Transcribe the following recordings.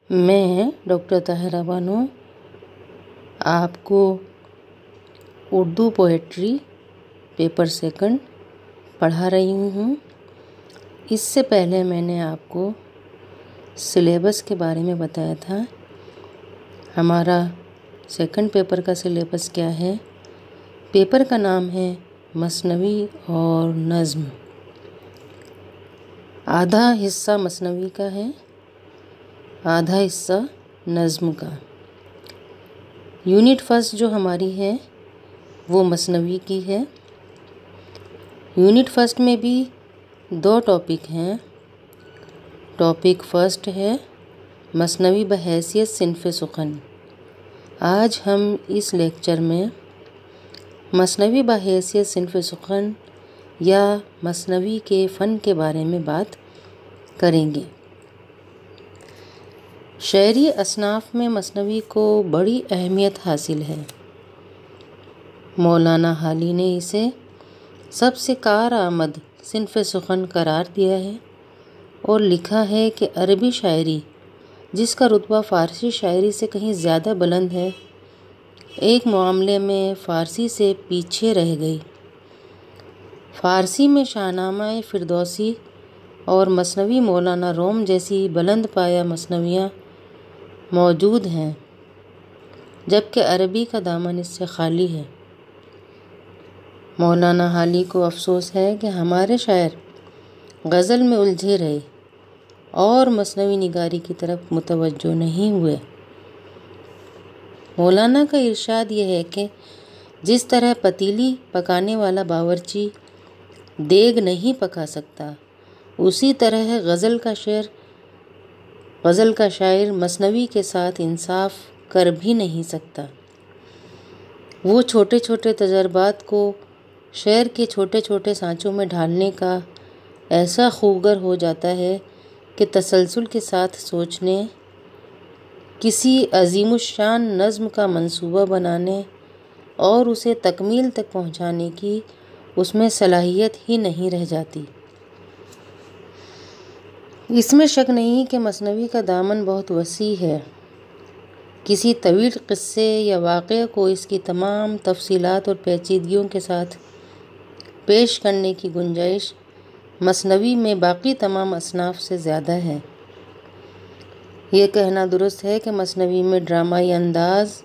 میں ڈاکٹر طاہرہ بانو آپ کو اردو پوئٹری پیپر سیکنڈ پڑھا رہی ہوں۔ اس سے پہلے میں نے آپ کو سلیبس کے بارے میں بتایا تھا۔ ہمارا سیکنڈ پیپر کا سلیبس کیا ہے؟ پیپر کا نام ہے مثنوی اور نظم۔ آدھا حصہ مثنوی کا ہے، آدھا حصہ نظم کا۔ یونٹ فرسٹ جو ہماری ہے وہ مثنوی کی ہے۔ یونٹ فرسٹ میں بھی 2 ٹاپک ہیں۔ ٹاپک فرسٹ ہے مثنوی بحیثیت صنف سخن۔ آج ہم اس لیکچر میں مثنوی بحیثیت صنف سخن یا مثنوی کے فن کے بارے میں بات کریں گے۔ شعری اصناف میں مثنوی کو بڑی اہمیت حاصل ہے۔ مولانا حالی نے اسے سب سے کارآمد صنف سخن قرار دیا ہے اور لکھا ہے کہ عربی شاعری، جس کا رتبہ فارسی شاعری سے کہیں زیادہ بلند ہے، ایک معاملے میں فارسی سے پیچھے رہ گئی۔ فارسی میں شاہنامہ فردوسی اور مثنوی مولانا روم جیسی بلند پایہ مثنویاں موجود ہیں، جبکہ عربی کا دامن اس سے خالی ہے۔ مولانا حالی کو افسوس ہے کہ ہمارے شاعر غزل میں الجھے رہے اور مثنوی نگاری کی طرف متوجہ نہیں ہوئے۔ مولانا کا ارشاد یہ ہے کہ جس طرح پتیلی پکانے والا باورچی دیگ نہیں پکا سکتا، اسی طرح غزل کا شاعر مثنوی کے ساتھ انصاف کر بھی نہیں سکتا۔ وہ چھوٹے چھوٹے تجربات کو شعر کے چھوٹے چھوٹے سانچوں میں ڈھالنے کا ایسا خوگر ہو جاتا ہے کہ تسلسل کے ساتھ سوچنے، کسی عظیم الشان نظم کا منصوبہ بنانے اور اسے تکمیل تک پہنچانے کی اس میں صلاحیت ہی نہیں رہ جاتی۔ اس میں شک نہیں کہ مثنوی کا دامن بہت وسیع ہے۔ کسی طویل قصے یا واقعے کو اس کی تمام تفصیلات اور پیچیدگیوں کے ساتھ پیش کرنے کی گنجائش مثنوی میں باقی تمام اصناف سے زیادہ ہے۔ یہ کہنا درست ہے کہ مثنوی میں ڈرامائی انداز،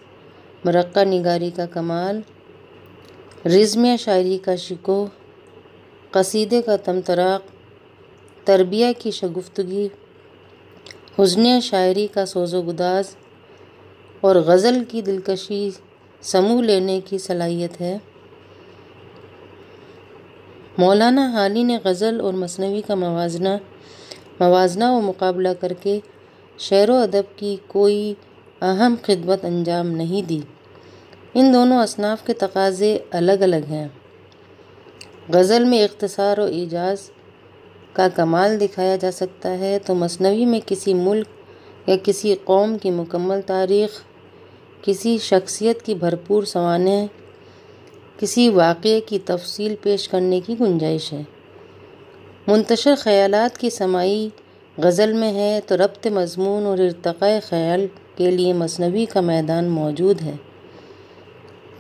مرقع نگاری کا کمال، رزمیہ شاعری کا شکوہ، قصیدے کا طمطراق، تربیہ کی شگفتگی، حسنیہ شاعری کا سوز و گداز اور غزل کی دلکشی سمو لینے کی صلاحیت ہے۔ مولانا حالی نے غزل اور مثنوی کا موازنہ و مقابلہ کر کے شعر و ادب کی کوئی اہم خدمت انجام نہیں دی۔ ان دونوں اصناف کے تقاضے الگ الگ ہیں۔ غزل میں اختصار و ایجاز کا کمال دکھایا جا سکتا ہے تو مثنوی میں کسی ملک یا کسی قوم کی مکمل تاریخ، کسی شخصیت کی بھرپور سوانح، کسی واقعے کی تفصیل پیش کرنے کی گنجائش ہے۔ منتشر خیالات کی سماعی غزل میں ہے تو ربط مضمون اور ارتقاء خیال کے لیے مثنوی کا میدان موجود ہے۔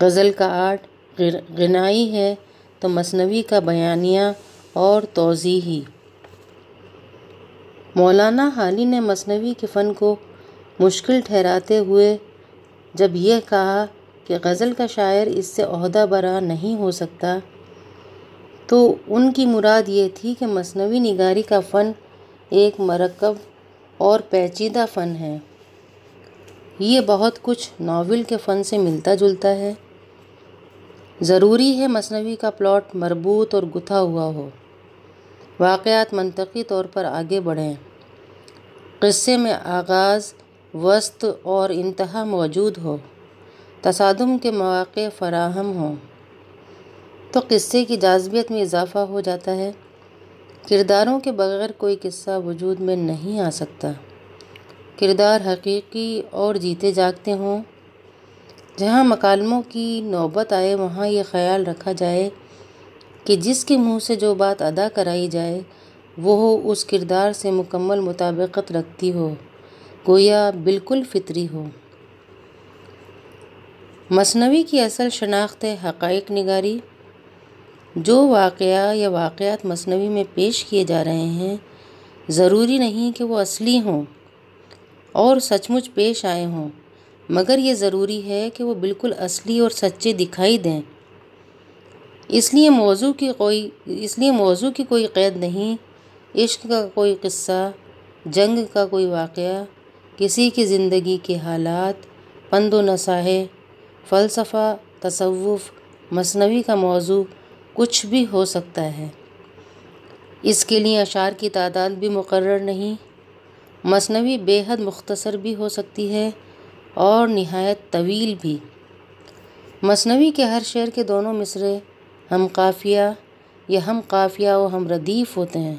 غزل کا آرٹ غنائی ہے تو مثنوی کا بیانیہ اور توضیحی۔ مولانا حالی نے مثنوی کے فن کو مشکل ٹھہراتے ہوئے جب یہ کہا کہ غزل کا شاعر اس سے عہدہ برا نہیں ہو سکتا، تو ان کی مراد یہ تھی کہ مثنوی نگاری کا فن ایک مرکب اور پیچیدہ فن ہے۔ یہ بہت کچھ ناول کے فن سے ملتا جلتا ہے۔ ضروری ہے مثنوی کا پلاٹ مربوط اور گتھا ہوا ہو، واقعات منطقی طور پر آگے بڑھیں، قصے میں آغاز، وسط اور انتہا موجود ہو، تصادم کے مواقع فراہم ہوں، تو قصے کی جاذبیت میں اضافہ ہو جاتا ہے۔ کرداروں کے بغیر کوئی قصہ وجود میں نہیں آ سکتا۔ کردار حقیقی اور جیتے جاگتے ہوں۔ جہاں مکالموں کی نوبت آئے وہاں یہ خیال رکھا جائے کہ جس کے منہ سے جو بات ادا کرائی جائے وہ اس کردار سے مکمل مطابقت رکھتی ہو، گویا بالکل فطری ہو۔ مثنوی کی اصل شناخت ہے حقائق نگاری۔ جو واقعہ یا واقعات مثنوی میں پیش کیے جا رہے ہیں ضروری نہیں کہ وہ اصلی ہوں اور سچ مچ پیش آئے ہوں، مگر یہ ضروری ہے کہ وہ بالکل اصلی اور سچے دکھائی دیں۔ اس لیے موضوع کی کوئی قید نہیں، عشق کا کوئی قصہ، جنگ کا کوئی واقعہ، کسی کی زندگی کے حالات، پند و نصائح، فلسفہ، تصوف، مثنوی کا موضوع کچھ بھی ہو سکتا ہے۔ اس کے لیے اشعار کی تعداد بھی مقرر نہیں۔ مثنوی بے حد مختصر بھی ہو سکتی ہے اور نہایت طویل بھی۔ مثنوی کے ہر شعر کے دونوں مصرعے ہم قافیہ یا ہم قافیہ و ہم ردیف ہوتے ہیں۔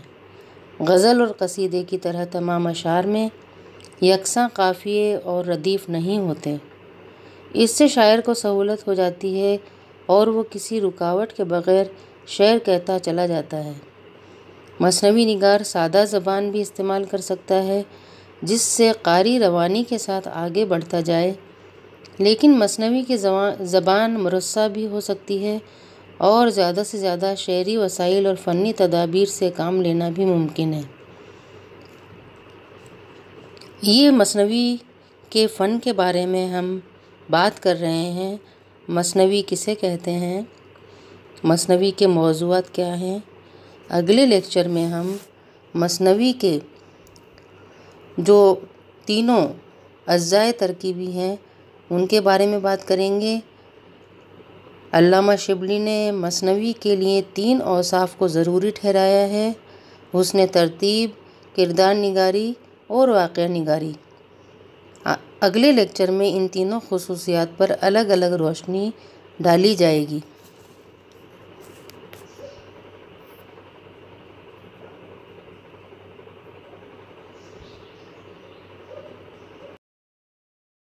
غزل اور قصیدے کی طرح تمام اشعار میں یکساں قافیے اور ردیف نہیں ہوتے۔ اس سے شاعر کو سہولت ہو جاتی ہے اور وہ کسی رکاوٹ کے بغیر شعر کہتا چلا جاتا ہے۔ مثنوی نگار سادہ زبان بھی استعمال کر سکتا ہے جس سے قاری روانی کے ساتھ آگے بڑھتا جائے، لیکن مثنوی کی زبان مرصع بھی ہو سکتی ہے اور زیادہ سے زیادہ شعری وسائل اور فنی تدابیر سے کام لینا بھی ممکن ہے۔ یہ مثنوی کے فن کے بارے میں ہم بات کر رہے ہیں۔ مثنوی کسے کہتے ہیں؟ مثنوی کے موضوعات کیا ہیں؟ اگلے لیکچر میں ہم مثنوی کے جو تینوں اجزائے ترکیبی ہیں ان کے بارے میں بات کریں گے۔ علامہ شبلی نے مثنوی کے لیے 3 اوصاف کو ضروری ٹھہرایا ہے: حسن ترتیب، کردار نگاری اور واقعہ نگاری۔ اگلے لیکچر میں ان تینوں خصوصیات پر الگ الگ روشنی ڈالی جائے گی۔